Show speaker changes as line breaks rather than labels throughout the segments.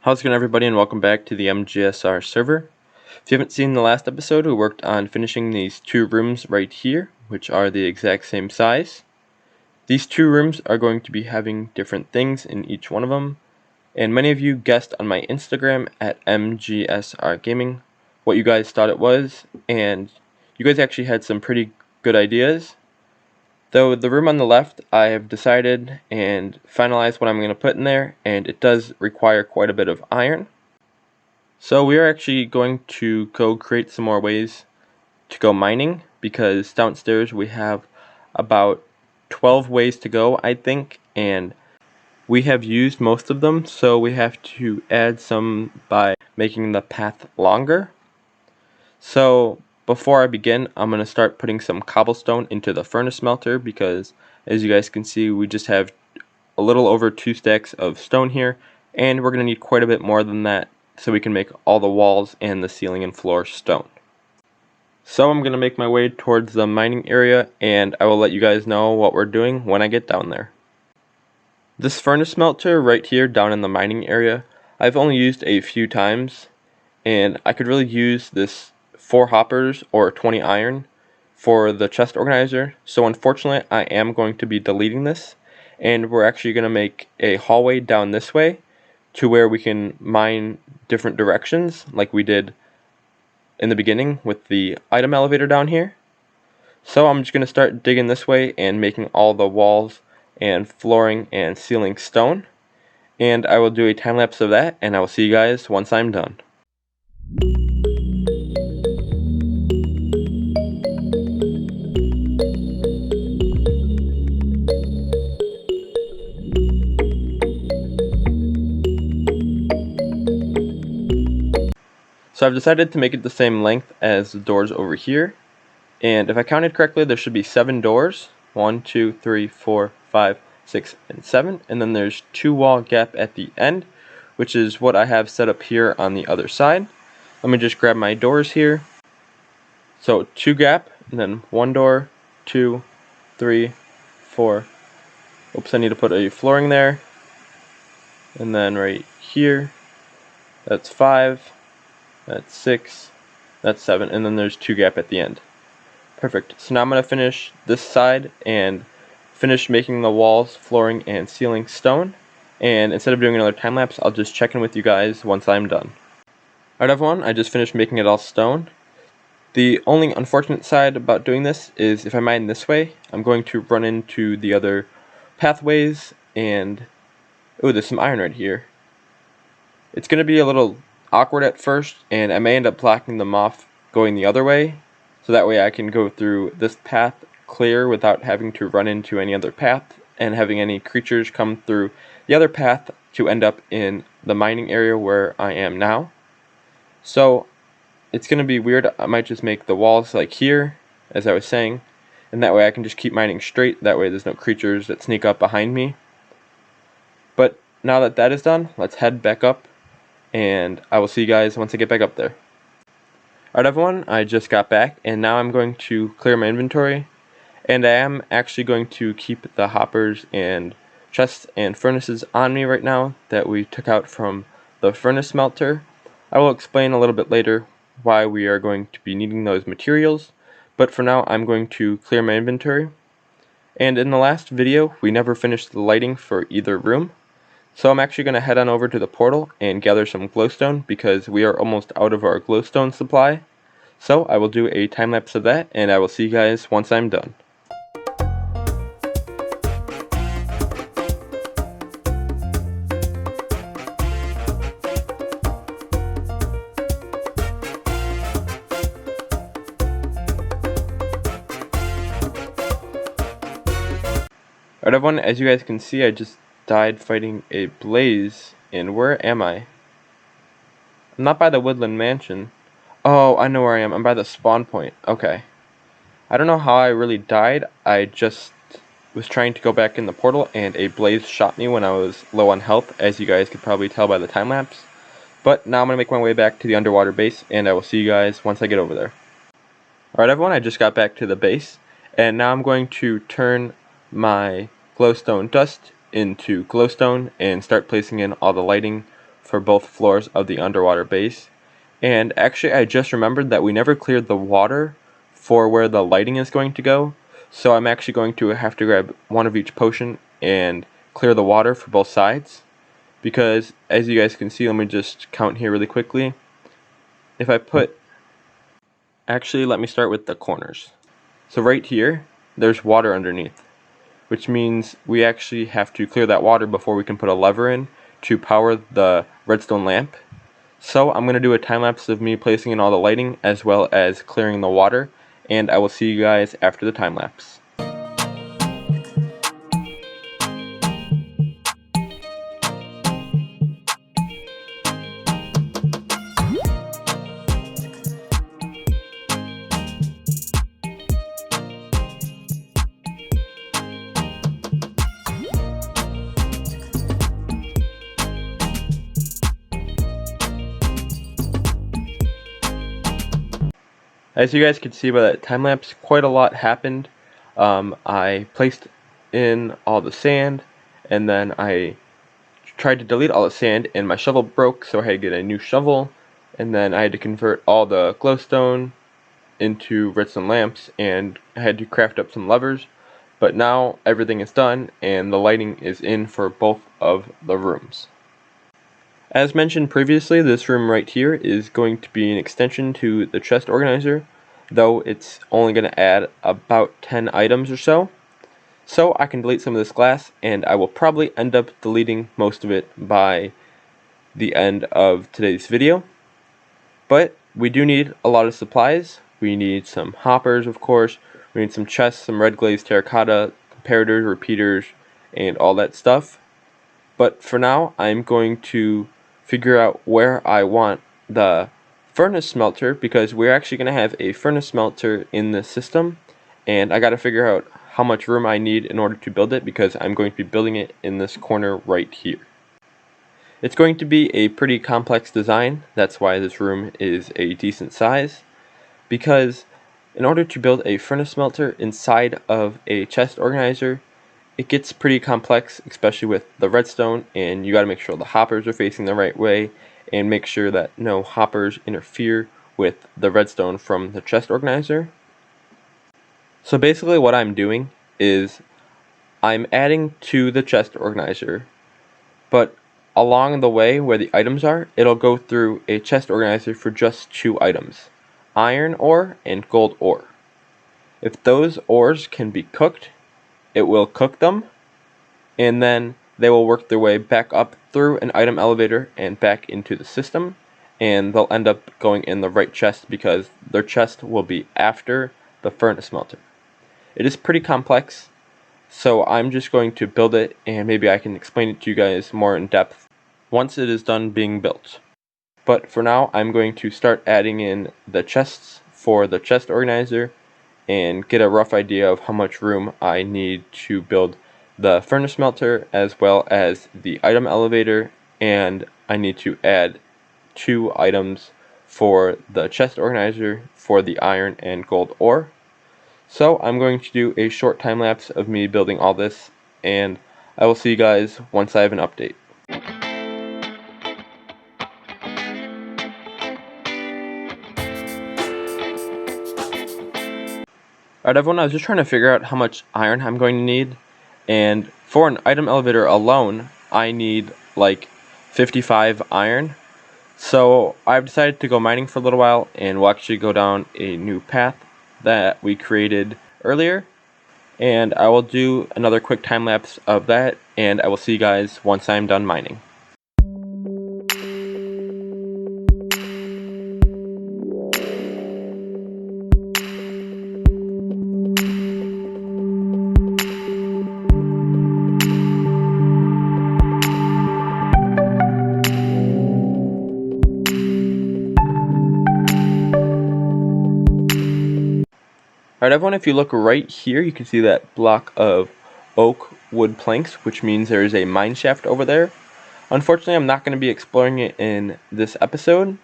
How's it going, everybody, and welcome back to the MGSR server. If you haven't seen the last episode, we worked on finishing these two rooms right here, which are the exact same size. These two rooms are going to be having different things in each one of them, and many of you guessed on my Instagram at MGSR Gaming what you guys thought it was, and you guys actually had some pretty good ideas. Though the room on the left, I have decided and finalized what I'm going to put in there, and it does require quite a bit of iron. So we are actually going to go create some more ways to go mining, because downstairs we have about 12 ways to go, I think, and we have used most of them, so we have to add some by making the path longer. So before I begin, I'm going to start putting some cobblestone into the furnace smelter, because as you guys can see, we just have a little over 2 stacks of stone here, and we're going to need quite a bit more than that so we can make all the walls and the ceiling and floor stone. So I'm going to make my way towards the mining area, and I will let you guys know what we're doing when I get down there. This furnace smelter right here down in the mining area, I've only used a few times, and I could really use this 4 hoppers or 20 iron for the chest organizer. So unfortunately, I am going to be deleting this, and we're actually going to make a hallway down this way to where we can mine different directions like we did in the beginning with the item elevator down here. So I'm just going to start digging this way and making all the walls and flooring and ceiling stone, and I will do a time lapse of that, and I will see you guys once I'm done. So I've decided to make it the same length as the doors over here, and if I counted correctly, there should be 7 doors. 1, 2, 3, 4, 5, 6, and 7, and then there's 2 wall gap at the end, which is what I have set up here on the other side. Let me just grab my doors here. So 2 gap, and then 1 door, 2, 3, 4. Oops, I need to put a flooring there. And then right here, that's 5. That's 6, that's 7, and then there's 2 gap at the end. Perfect. So now I'm going to finish this side and finish making the walls, flooring, and ceiling stone. And instead of doing another time lapse, I'll just check in with you guys once I'm done. Alright everyone, I just finished making it all stone. The only unfortunate side about doing this is if I mine this way, I'm going to run into the other pathways, and oh, there's some iron right here. It's going to be a little awkward at first, and I may end up blocking them off going the other way, so that way I can go through this path clear without having to run into any other path and having any creatures come through the other path to end up in the mining area where I am now. So it's going to be weird. I might just make the walls like here, as I was saying, and that way I can just keep mining straight. That way there's no creatures that sneak up behind me. But now that that is done, let's head back up, and I will see you guys once I get back up there. Alright everyone, I just got back, and now I'm going to clear my inventory, and I am actually going to keep the hoppers and chests and furnaces on me right now that we took out from the furnace smelter. I will explain a little bit later why we are going to be needing those materials, but for now I'm going to clear my inventory. And in the last video, we never finished the lighting for either room. So I'm actually going to head on over to the portal and gather some glowstone, because we are almost out of our glowstone supply. So I will do a time lapse of that, and I will see you guys once I'm done. Alright everyone, as you guys can see, I just died fighting a blaze, and where am I? I'm not by the woodland mansion. Oh, I know where I am. I'm by the spawn point. Okay. I don't know how I really died. I just was trying to go back in the portal, and a blaze shot me when I was low on health, as you guys could probably tell by the time lapse. But now I'm going to make my way back to the underwater base, and I will see you guys once I get over there. Alright everyone, I just got back to the base, and now I'm going to turn my glowstone dust into glowstone and start placing in all the lighting for both floors of the underwater base. And actually I just remembered that we never cleared the water for where the lighting is going to go, so I'm actually going to have to grab one of each potion and clear the water for both sides, because as you guys can see, let me just count here really quickly. If I put, actually let me start with the corners. So right here there's water underneath, which means we actually have to clear that water before we can put a lever in to power the redstone lamp. So I'm going to do a time lapse of me placing in all the lighting as well as clearing the water, and I will see you guys after the time lapse. As you guys can see by that time lapse, quite a lot happened. I placed in all the sand, and then I tried to delete all the sand, and my shovel broke, so I had to get a new shovel, and then I had to convert all the glowstone into redstone lamps, and I had to craft up some levers. But now everything is done, and the lighting is in for both of the rooms. As mentioned previously, this room right here is going to be an extension to the chest organizer, though it's only going to add about 10 items or so. So I can delete some of this glass, and I will probably end up deleting most of it by the end of today's video. But we do need a lot of supplies. We need some hoppers, of course. We need some chests, some red glazed terracotta, comparators, repeaters, and all that stuff. But for now, I'm going to figure out where I want the furnace smelter, because we're actually going to have a furnace smelter in this system, and I got to figure out how much room I need in order to build it, because I'm going to be building it in this corner right here. It's going to be a pretty complex design. That's why this room is a decent size, because in order to build a furnace smelter inside of a chest organizer, it gets pretty complex, especially with the redstone, and you got to make sure the hoppers are facing the right way and make sure that no hoppers interfere with the redstone from the chest organizer. So basically what I'm doing is I'm adding to the chest organizer, but along the way where the items are, it'll go through a chest organizer for just 2 items, iron ore and gold ore. If those ores can be cooked, it will cook them, and then they will work their way back up through an item elevator and back into the system, and they'll end up going in the right chest because their chest will be after the furnace smelter. It is pretty complex, so I'm just going to build it, and maybe I can explain it to you guys more in depth once it is done being built. But for now, I'm going to start adding in the chests for the chest organizer and get a rough idea of how much room I need to build the furnace smelter as well as the item elevator, and I need to add 2 items for the chest organizer for the iron and gold ore. So I'm going to do a short time lapse of me building all this, and I will see you guys once I have an update. Alright everyone, I was just trying to figure out how much iron I'm going to need, and for an item elevator alone, I need like 55 iron. So I've decided to go mining for a little while, and we'll actually go down a new path that we created earlier, and I will do another quick time lapse of that, and I will see you guys once I'm done mining. Alright everyone, if you look right here, you can see that block of oak wood planks, which means there is a mine shaft over there. Unfortunately, I'm not going to be exploring it in this episode,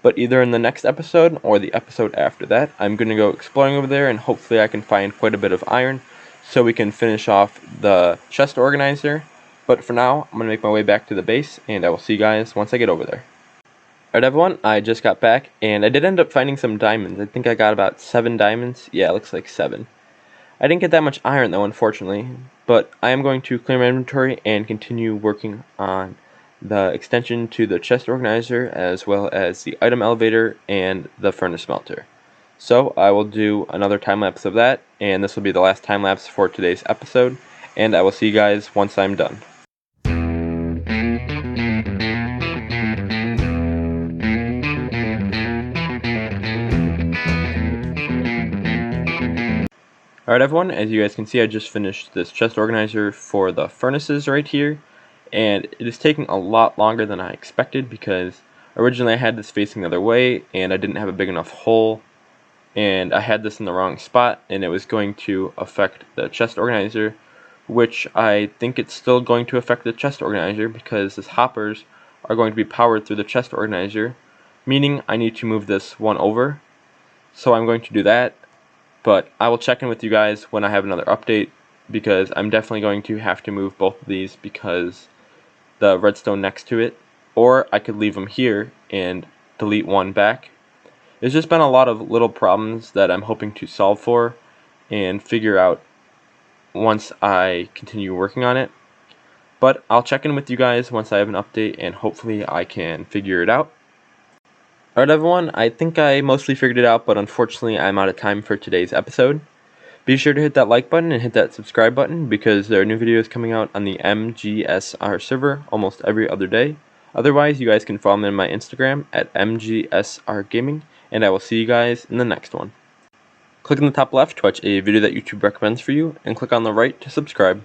but either in the next episode or the episode after that, I'm going to go exploring over there, and hopefully I can find quite a bit of iron so we can finish off the chest organizer But for now, I'm going to make my way back to the base, and I will see you guys once I get over there. Alright everyone, I just got back, and I did end up finding some diamonds. I think I got about 7 diamonds. Yeah, it looks like 7. I didn't get that much iron though, unfortunately, but I am going to clear my inventory and continue working on the extension to the chest organizer, as well as the item elevator and the furnace smelter. So I will do another time lapse of that, and this will be the last time lapse for today's episode, and I will see you guys once I'm done. Alright everyone, as you guys can see, I just finished this chest organizer for the furnaces right here, and it is taking a lot longer than I expected because originally I had this facing the other way and I didn't have a big enough hole, and I had this in the wrong spot and it was going to affect the chest organizer, which I think it's still going to affect the chest organizer because these hoppers are going to be powered through the chest organizer, meaning I need to move this one over. So I'm going to do that. But I will check in with you guys when I have another update, because I'm definitely going to have to move both of these because the redstone next to it, or I could leave them here and delete one back. There's just been a lot of little problems that I'm hoping to solve for and figure out once I continue working on it. But I'll check in with you guys once I have an update, and hopefully I can figure it out. Alright everyone, I think I mostly figured it out, but unfortunately I'm out of time for today's episode. Be sure to hit that like button and hit that subscribe button because there are new videos coming out on the MGSR server almost every other day. Otherwise, you guys can follow me on my Instagram at MGSR Gaming, and I will see you guys in the next one. Click on the top left to watch a video that YouTube recommends for you, and click on the right to subscribe.